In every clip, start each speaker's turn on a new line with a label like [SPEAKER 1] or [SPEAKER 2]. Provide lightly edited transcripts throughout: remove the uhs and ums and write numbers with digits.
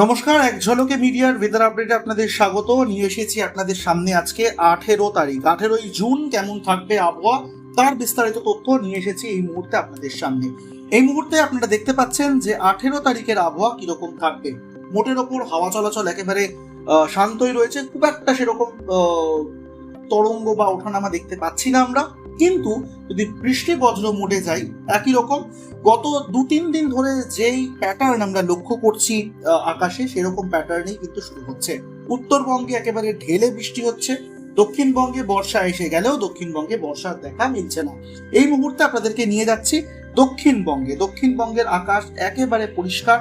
[SPEAKER 1] নমস্কার, এক ঝলকে মিডিয়ার ওয়েদার আপডেটে আপনাদের স্বাগত। নিয়ে এসেছি আপনাদের সামনে আজকে 18 তারিখ, 18ই জুন কেমন থাকবে আবহাওয়া তার বিস্তারিত তথ্য নিয়ে এসেছি এই মুহূর্তে আপনাদের সামনে। এই মুহূর্তে আপনারা দেখতে পাচ্ছেন যে 18 তারিখের আবহাওয়া কিরকম থাকবে। মোটের ওপর হাওয়া চলাচল একেবারে শান্তই রয়েছে, খুব একটা সেরকম তরঙ্গ বা ওঠানামা দেখতে পাচ্ছি না আমরা। কিন্তু যদি বৃষ্টি বজ্র মোডে যাই, একই রকম গত 2-3 দিন ধরে যেই প্যাটার্ন আমরা লক্ষ্য করছি আকাশে, সেরকম প্যাটার্নই কিন্তু শুরু হচ্ছে। উত্তরবঙ্গে একেবারে ঢেলে বৃষ্টি হচ্ছে, দক্ষিণবঙ্গে বর্ষা এসে গেলেও দক্ষিণবঙ্গে বর্ষার দেখা মিলছে না। এই মুহূর্তে আপনাদেরকে নিয়ে যাচ্ছি দক্ষিণবঙ্গে। দক্ষিণবঙ্গের আকাশ একেবারে পরিষ্কার,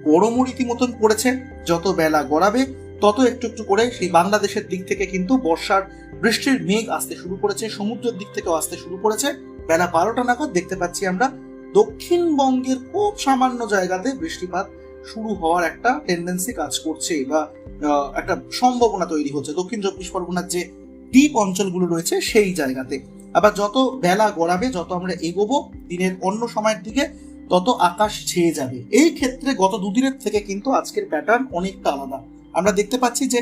[SPEAKER 1] গরমও রীতিমতন পড়েছে। যত বেলা গড়াবে তত একটু একটু করে সেই বাংলাদেশের দিক থেকে কিন্তু বর্ষার বৃষ্টির মেঘ আসতে শুরু করেছে, সমুদ্রের দিক থেকেও আসতে শুরু করেছে। বেলা 12টা নাগাদ দেখতে পাচ্ছি আমরা দক্ষিণবঙ্গের খুব সামান্য জায়গাতে বৃষ্টিপাত শুরু হওয়ার একটা টেন্ডেন্সি কাজ করছে বা একটা সম্ভাবনা তৈরি হচ্ছে দক্ষিণ চব্বিশ পরগনার যে দ্বীপ অঞ্চলগুলো রয়েছে সেই জায়গাতে। আবার যত বেলা গড়াবে, যত আমরা এগোবো দিনের অন্য সময়ের দিকে, তত আকাশ ছেয়ে যাবে। এই ক্ষেত্রে গত দুদিনের থেকে কিন্তু আজকের প্যাটার্ন অনেকটা আলাদা। আমরা দেখতে পাচ্ছি যে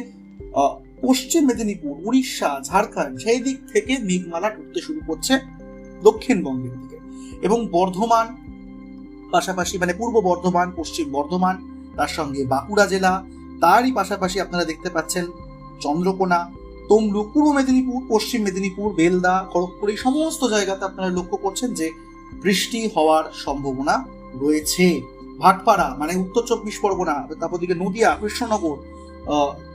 [SPEAKER 1] পশ্চিম মেদিনীপুর, উড়িষ্যা, ঝাড়খণ্ড সেই দিক থেকে মেঘমালা ঢুকতে শুরু করছে দক্ষিণবঙ্গের দিকে, এবং বর্ধমান পাশাপাশি মানে পূর্ব বর্ধমান, পশ্চিম বর্ধমান, তার সঙ্গে বাঁকুড়া জেলা, তারই পাশাপাশি আপনারা দেখতে পাচ্ছেন চন্দ্রকোনা, তমলুক, পূর্ব মেদিনীপুর, পশ্চিম মেদিনীপুর, বেলদা, খড়গপুর, এই সমস্ত জায়গাতে আপনারা লক্ষ্য করছেন যে বৃষ্টি হওয়ার সম্ভাবনা রয়েছে। ভাটপাড়া মানে উত্তর চব্বিশ পরগনা, তারপর দিকে নদিয়া, কৃষ্ণনগর,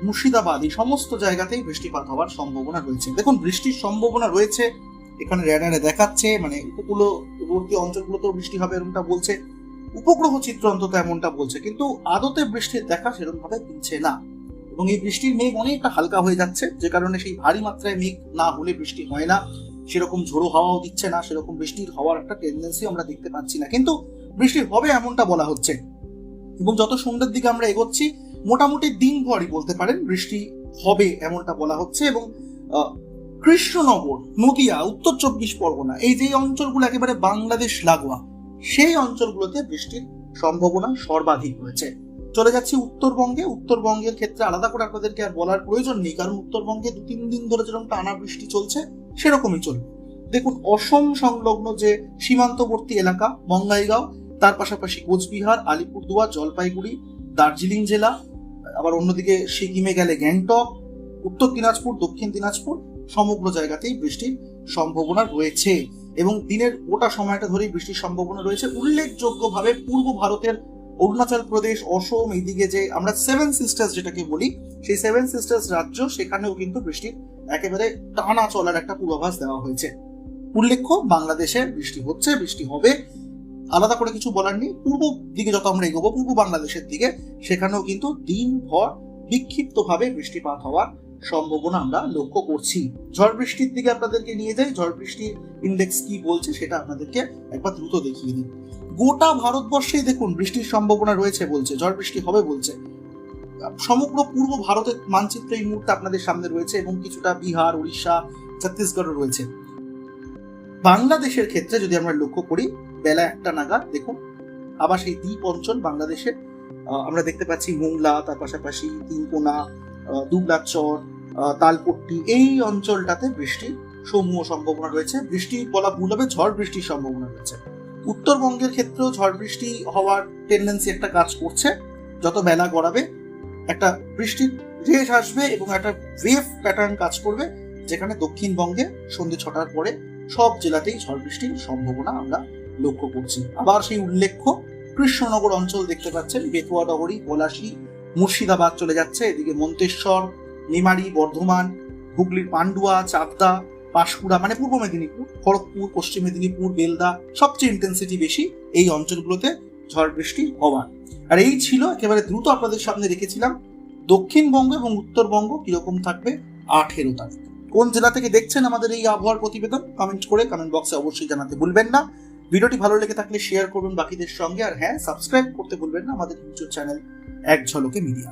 [SPEAKER 1] মুর্শিদাবাদ, এই সমস্ত জায়গাতেই বৃষ্টিপাত হওয়ার সম্ভাবনা রয়েছে। দেখুন, বৃষ্টির সম্ভাবনা রয়েছে এখানে রেডারে দেখাচ্ছে, মানে উপকূলবর্তী অঞ্চলগুলোতেও বৃষ্টি হবে এরকমটা বলছে, উপগ্রহ চিত্র অন্তত এমনটা বলছে, কিন্তু আদতে বৃষ্টির দেখা সেরকম ভাবে মিলছে না। এবং এই বৃষ্টির মেঘ অনেকটা হালকা হয়ে যাচ্ছে, যে কারণে সেই ভারী মাত্রায় মেঘ না হলে বৃষ্টি হয় না, সেরকম ঝোড়ো হাওয়াও দিচ্ছে না, সেরকম বৃষ্টির হওয়ার একটা টেন্ডেন্সি আমরা দেখতে পাচ্ছি না। কিন্তু বৃষ্টি হবে এমনটা বলা হচ্ছে, এবং যত সন্ধ্যের দিকে আমরা এগোচ্ছি মোটামুটি দিনভরই বলতে পারেন বৃষ্টি হবে এমনটা বলা হচ্ছে। এবং কৃষ্ণনগর, নদিয়া, উত্তর চব্বিশ পরগনা, এই যে অঞ্চলগুলো একেবারে বাংলাদেশ লাগোয়া, সেই অঞ্চলগুলোতে বৃষ্টির সম্ভাবনা সর্বাধিক রয়েছে। চলে যাচ্ছি উত্তরবঙ্গে। উত্তরবঙ্গের ক্ষেত্রে আলাদা করে আপনাদেরকে আর বলার প্রয়োজন নেই, কারণ উত্তরবঙ্গে 2-3 দিন ধরে যেরকম টানা বৃষ্টি চলছে সেরকমই চলবে। দেখুন, অসম সংলগ্ন যে সীমান্তবর্তী এলাকা বঙ্গাইগাঁও, তার পাশাপাশি কোচবিহার, আলিপুরদুয়ার, জলপাইগুড়ি, দার্জিলিং জেলা, আবার অন্যদিকে সিকিমে গেলে গ্যাংটক, উত্তর দিনাজপুর, দক্ষিণ দিনাজপুর, সমগ্র জায়গাতেই বৃষ্টির সম্ভাবনা রয়েছে। এবং দিনের গোটা সময়টা ধরেই বৃষ্টির সম্ভাবনা রয়েছে। উল্লেখযোগ্যভাবে পূর্ব ভারতের অরুণাচল প্রদেশ, অসম, এইদিকে যে আমরা 7 সিস্টার্স যেটাকে বলি, সেই 7 সিস্টার্স রাজ্য, সেখানেও কিন্তু বৃষ্টির একেবারে টানা চলার একটা পূর্বাভাস দেওয়া হয়েছে। উল্লেখ্য, বাংলাদেশে বৃষ্টি হচ্ছে, বৃষ্টি হবে, আলাদা করে কিছু বলার নেই। পূর্ব দিকে যত আমরা এগোবো, পূর্ব বাংলাদেশের দিকে, সেখানেও কিন্তু দিনভর বিক্ষিপ্তভাবে বৃষ্টিপাত হওয়ার সম্ভাবনা আমরা লক্ষ্য করছি। ঝড় বৃষ্টির দিকে আপনাদেরকে নিয়ে যাই। ঝড় বৃষ্টির ইন্ডেক্স কি বলছে সেটা আপনাদেরকে একবার দ্রুত দেখিয়ে দিই। গোটা ভারতবর্ষেই দেখুন বৃষ্টির সম্ভাবনা রয়েছে বলছে, ঝড় বৃষ্টি হবে বলছে। সমগ্র পূর্ব ভারতের মানচিত্র এই মুহূর্তে আপনাদের সামনে রয়েছে, এবং কিছুটা বিহার, উড়িষ্যা, ছত্তিশগড়ও রয়েছে। বাংলাদেশের ক্ষেত্রে যদি আমরা লক্ষ্য করি, বেলা 1টা নাগাদ দেখুন আবার সেই দ্বীপ অঞ্চল বাংলাদেশের আমরা দেখতে পাচ্ছি মোংলা, তার পাশাপাশি তিনকোনা, দুবলাচর, তালপট্টি, এই অঞ্চলটাতে বৃষ্টির সমূহ সম্ভাবনা রয়েছে। বৃষ্টি বলা ভুল হবে, ঝড় বৃষ্টির সম্ভাবনা রয়েছে। উত্তরবঙ্গের ক্ষেত্রেও ঝড় বৃষ্টি হওয়ার টেন্ডেন্সি একটা কাজ করছে। যত বেলা গড়াবে একটা বৃষ্টির রেশ আসবে এবং একটা ওয়েভ প্যাটার্ন কাজ করবে, যেখানে দক্ষিণবঙ্গে সন্ধ্যে 6টার পরে সব জেলাতেই ঝড় বৃষ্টির সম্ভাবনা আমরা লক্ষ্য করছি। আবার সেই উল্লেখ্য কৃষ্ণনগর অঞ্চল দেখতে পাচ্ছেন, বেতুয়া, ডগরি, পলাশী, মুর্শিদাবাদ চলে যাচ্ছে, এদিকে মন্তেশ্বর, মেমারি, বর্ধমান, হুগলির পান্ডুয়া, চাকদা, পাঁশকুড়া মানে পূর্ব মেদিনীপুর, খড়গপুর, পশ্চিম মেদিনীপুর, বেলদা, সবচেয়ে ইন্টেন্সিটি বেশি এই অঞ্চলগুলোতে ঝড় বৃষ্টি হওয়ার। আর এই ছিল একেবারে দ্রুত আপনাদের সামনে রেখেছিলাম দক্ষিণবঙ্গ এবং উত্তরবঙ্গ কিরকম থাকবে 18 তারিখ। কোন জেলা থেকে দেখছেন আমাদের এই আবহাওয়ার প্রতিবেদন কমেন্ট করে কমেন্ট বক্সে অবশ্যই জানাতে ভুলবেন না। ভিডিওটি ভালো লেগে থাকলে শেয়ার করবেন বাকিদের সঙ্গে, আর হ্যাঁ, সাবস্ক্রাইব করতে ভুলবেন না আমাদের ইউটিউব চ্যানেল এক ঝলকে মিডিয়া।